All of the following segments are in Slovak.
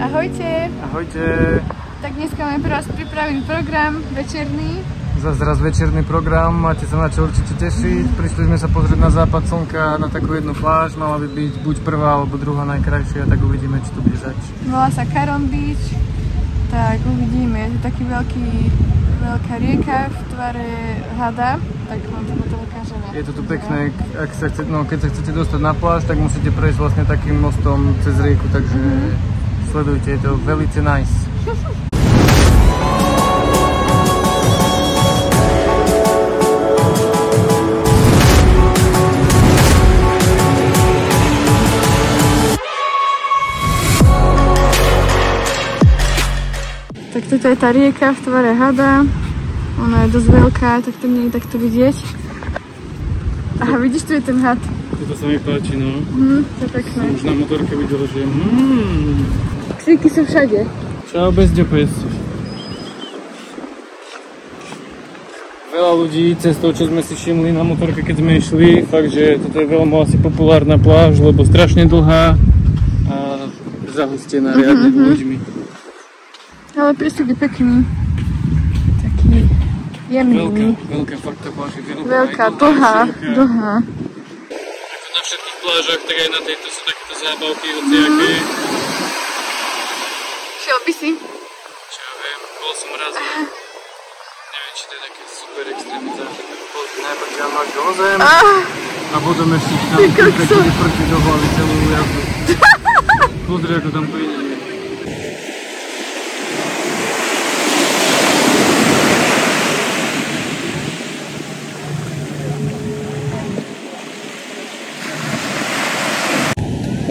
Ahojte. Ahojte. Tak dneska máme pre vás pripravený program večerný. Zas raz večerný program, máte sa na čo určite tešiť. Prišli sme sa pozrieť na západ slnka, na takú jednu pláž. Mala by byť buď prvá alebo druhá najkrajšia, tak uvidíme, či to bude zač. Volá sa Caron Beach. Tak uvidíme, je to taký veľká rieka v tvare hada, tak vám to potom ukážeme. Je to tu pekné, keď sa chcete dostať na pláž, tak musíte prejsť vlastne takým mostom cez rieku, takže sledujte, je to veľmi nice. Tak toto je tá rieka v tvare hada. Ona je dosť veľká, tak to nie je takto vidieť. Aha, vidíš, tu je ten had. To sa mi páči, no. To je pekné. Už na motorke videl, že Kříky sú všade. Čau, bezďo pes. Veľa ľudí cestou, čo sme si všimli na motorke, keď sme išli. Fakt, že toto je veľmi asi populárna pláž, lebo strašne dlhá a zahustená riadne ľuďmi. Ale prístup je pekný. Taký jemný. Veľká fakt tá pláž je veľká, dlhá. Ako na všetkých plážach, tak aj na tejto sú takéto zábavky hociaké. Šiel by si? Čo ja viem, bol som raz. Neviem, či to je také super extrémny zážitok. Najprv ťa máš do zem a potom ešte tam pekne prti do hlavy celú jazdu. Pozri, ako tam plynie.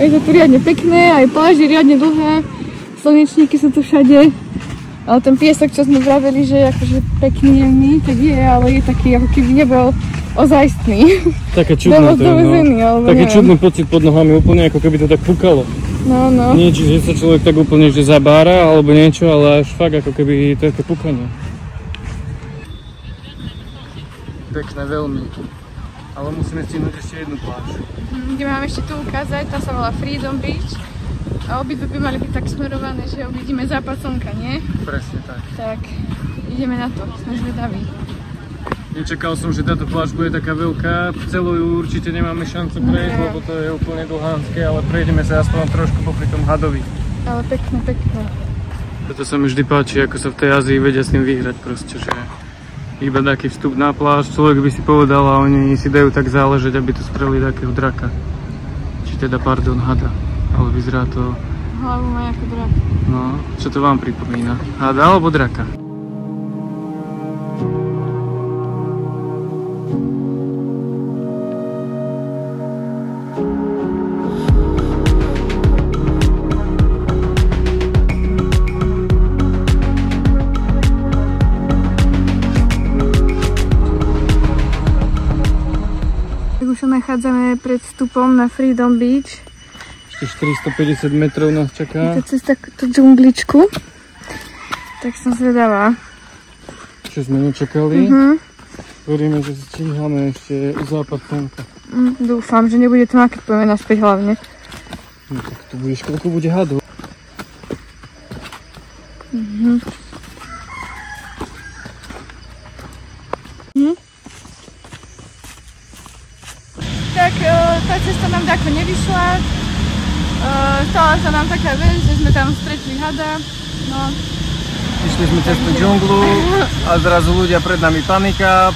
Je to tu riadne pekné, aj pláž je riadne dlhá, slnečníky sú tu všade. Ale ten piesok, čo sme vraveli, že je akože pekný, jemný, tak je, ale je taký, ako keby nebol ozajstný. Také čudné to je, no. Taký čudný pocit pod nohami, úplne ako keby to tak pukalo. No. Nie, že sa človek tak úplne že zabára, alebo niečo, ale až fakt ako keby to je také pukanie. Pekné veľmi. Ale musíme stihnúť ešte jednu pláž. Kde mám ešte tu ukázať, tá sa volá Freedom Beach. A obidve by mali byť tak smerované, že uvidíme západ slnka, nie? Presne tak. Tak, ideme na to, sme zvedaví. Nečakal som, že táto pláž bude taká veľká. Celú ju určite nemáme šancu prejsť, lebo to je úplne dlhánske, ale prejdeme sa aspoň trošku popri tom hadovi. Ale pekné. Toto sa mi vždy páči, ako sa v tej Ázii vedia s tým vyhrať proste, že iba taký vstup na pláž, človek by si povedal a oni si dajú tak záležať, aby to spravili takého draka. Či teda, pardon, hada. Ale vyzerá to... Hlavu má ako drak. No, čo to vám pripomína? Hada alebo draka? Už sa nachádzame pred vstupom na Freedom Beach. Ešte 450 metrov nás čaká. Je to cez takúto džungličku. Tak som zvedavá. Čo sme nečakali. Veríme, že stíhame ešte západ slnka. Dúfam, že nebude to keď pojeme naspäť hlavne. No tak tu budeš, koľko bude hadov. Tak tá cesta nám tako nevyšla. Stala sa nám taká vec, že sme tam stretli hada. No. Išli sme cez tú džunglu a zrazu ľudia pred nami panika.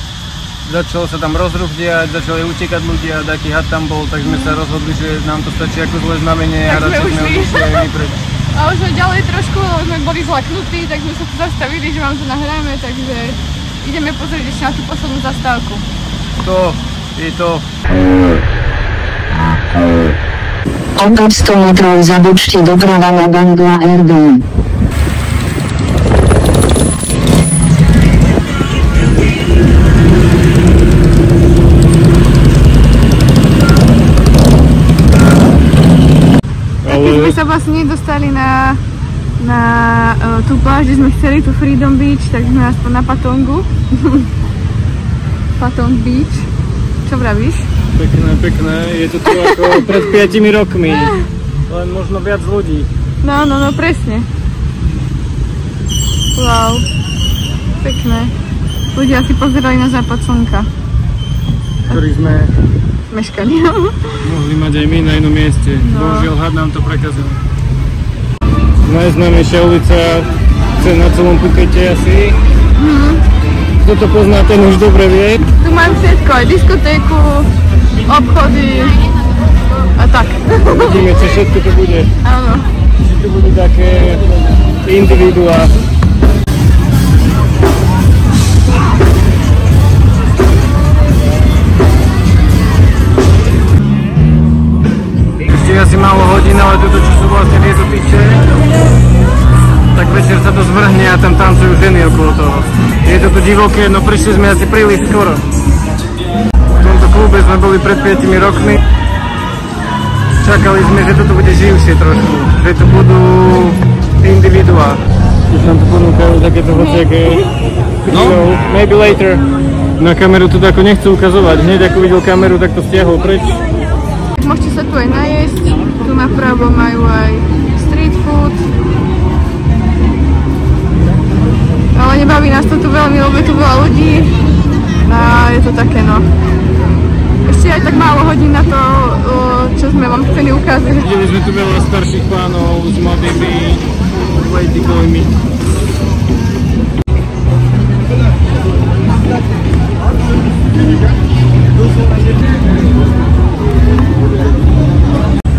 Začalo sa tam rozruch diať, začali utekať ľudia, taký had tam bol, tak sme sa rozhodli, že nám to stačí ako zlé znamenie a radšej sme odišli aj my preč. A už ďalej trošku, sme boli zlaknutí, tak sme sa tu zastavili, že vám to nahráme, takže ideme pozrieť ešte na tú poslednú zastávku. To je to. Opäť 100 metrov zabočte doprava na Bangla Airborne. Keď sme sa vlastne nedostali na tú pláž, kde sme chceli, tú Freedom Beach, tak sme aspoň na Patongu. Patong Beach. Čo vravíš? Pekné, pekné. Je to tu ako pred 5 rokmi. Len možno viac ľudí. No, presne. Wow. Pekné. Ľudia si pozerali na západ slnka. Ktorý sme Meškali. mohli mať aj my na inom mieste. Bohužiaľ had nám to prekazil. Najznámejšia ulica na celom Phukete asi. Kto to pozná, ten už dobre vie. Tu mám všetko, aj diskotéku, obchody a tak. Vidíme, čo všetko to bude. Áno. To budú také individuá. Ešte asi málo hodín, ale toto, čo sú vlastne tieto piče, tak večer sa to zvrhne a tam tancujú ženy okolo toho. Je to tu divoké, no prišli sme asi príliš skoro. V tomto klube sme boli pred 5 rokmi. Čakali sme, že toto bude živšie trošku, že to budú individuá. Už nám tu ponúkajú takéto hociaké maybe later. Na kameru to ako nechcú ukazovať, hneď ako videl kameru, tak to stiahol preč. Môžete sa tu aj najesť, tu napravo majú aj street food. Ale nebaví nás to tu veľmi, lebo je tu veľa ľudí a je to také no. Ešte aj tak málo hodín na to, čo sme vám chceli ukázať. Videli sme tu veľa starších pánov s mladými ladybojmi.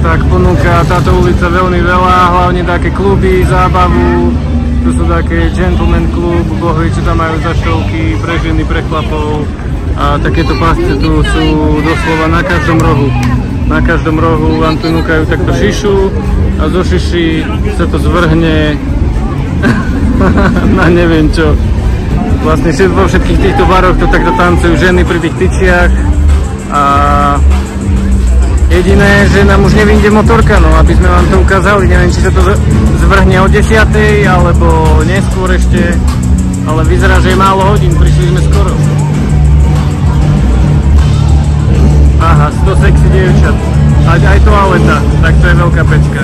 Tak ponúka táto ulica veľmi veľa, hlavne také kluby, zábavu. Tu sú také gentleman klub, bohvie, čo tam majú zaštovky pre ženy, pre chlapov. A takéto pasce tu sú doslova na každom rohu. Na každom rohu vám tu núkajú takto šišu a zo šiši sa to zvrhne na neviem čo. Vlastne vo všetkých týchto baroch to takto tancujú ženy pri tých tyčiach a jediné, že nám už nevyjde motorka, no aby sme vám to ukázali, neviem, či sa to zvrhne o 10:00 alebo neskôr ešte, ale vyzerá, že je málo hodín, prišli sme skoro. Aha, 100 sexy dievčat, aj toaleta, tak to je veľká pecka.